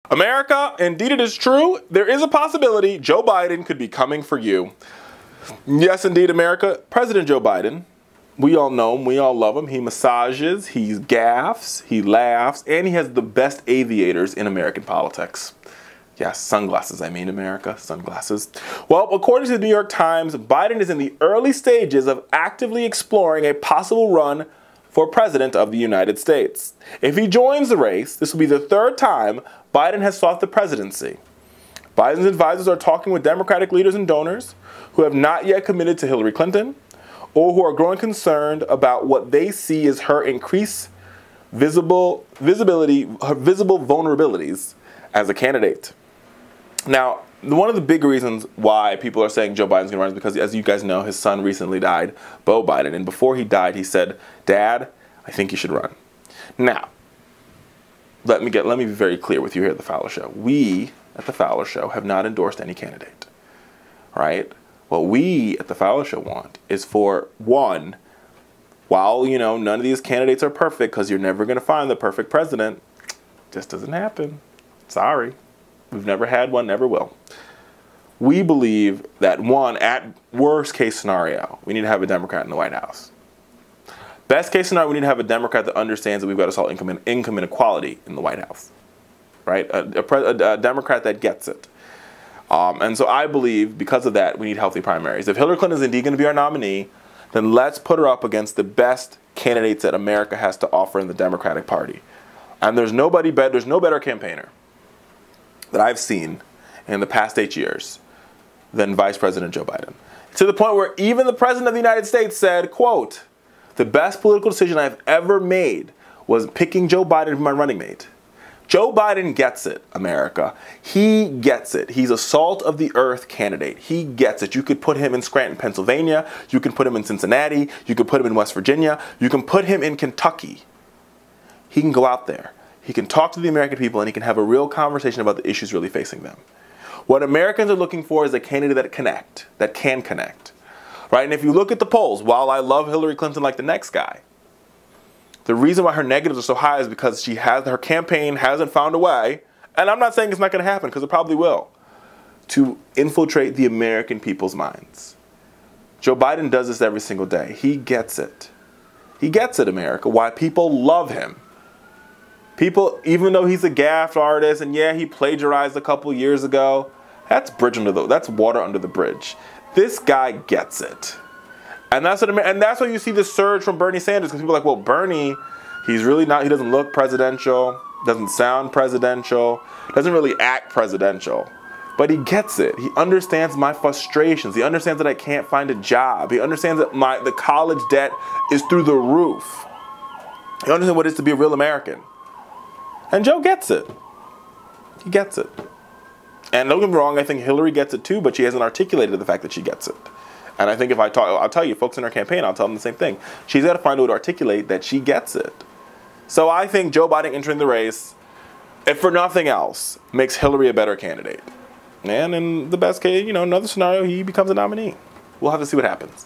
America, indeed it is true, there is a possibility Joe Biden could be coming for you. Yes, indeed, America, President Joe Biden, we all know him, we all love him. He massages, he gaffes, he laughs, and he has the best aviators in American politics. Yes, sunglasses, I mean, America, sunglasses. Well, according to the New York Times, Biden is in the early stages of actively exploring a possible run for president of the United States. If he joins the race, this will be the third time Biden has sought the presidency. Biden's advisors are talking with Democratic leaders and donors who have not yet committed to Hillary Clinton or who are growing concerned about what they see as her increased visible vulnerabilities as a candidate. Now, one of the big reasons why people are saying Joe Biden's going to run is because, as you guys know, his son recently died, Beau Biden. And before he died, he said, "Dad, I think you should run." Now, let me be very clear with you here at the Fowler Show. We at the Fowler Show have not endorsed any candidate, right? What we at the Fowler Show want is for one, while, you know, none of these candidates are perfect because you're never going to find the perfect president, just doesn't happen. Sorry. We've never had one, never will. We believe that, one, at worst case scenario, we need to have a Democrat in the White House. Best case scenario, we need to have a Democrat that understands that we've got to solve income inequality in the White House, right? A Democrat that gets it. And so I believe, because of that, we need healthy primaries. If Hillary Clinton is indeed going to be our nominee, then let's put her up against the best candidates that America has to offer in the Democratic Party. And there's no better campaigner that I've seen in the past 8 years than Vice President Joe Biden. To the point where even the President of the United States said, quote, "The best political decision I've ever made was picking Joe Biden as my running mate." Joe Biden gets it, America. He gets it. He's a salt of the earth candidate. He gets it. You could put him in Scranton, Pennsylvania. You can put him in Cincinnati. You could put him in West Virginia. You can put him in Kentucky. He can go out there. He can talk to the American people, and he can have a real conversation about the issues really facing them. What Americans are looking for is a candidate that can connect, right? And if you look at the polls, while I love Hillary Clinton like the next guy, the reason why her negatives are so high is because her campaign hasn't found a way, and I'm not saying it's not going to happen, because it probably will, to infiltrate the American people's minds. Joe Biden does this every single day. He gets it. He gets it, America, why people love him. People, even though he's a gaffed artist, and yeah, he plagiarized a couple years ago, that's water under the bridge. This guy gets it. And that's why you see this surge from Bernie Sanders, because people are like, well, Bernie, he doesn't look presidential, doesn't sound presidential, doesn't really act presidential. But he gets it. He understands my frustrations. He understands that I can't find a job. He understands that the college debt is through the roof. He understands what it is to be a real American. And Joe gets it. He gets it. And don't get me wrong, I think Hillary gets it too, but she hasn't articulated the fact that she gets it. And I think if I'll tell you, folks in her campaign, I'll tell them the same thing. She's got to find a way to articulate that she gets it. So I think Joe Biden entering the race, if for nothing else, makes Hillary a better candidate. And in the best case, another scenario, he becomes a nominee. We'll have to see what happens.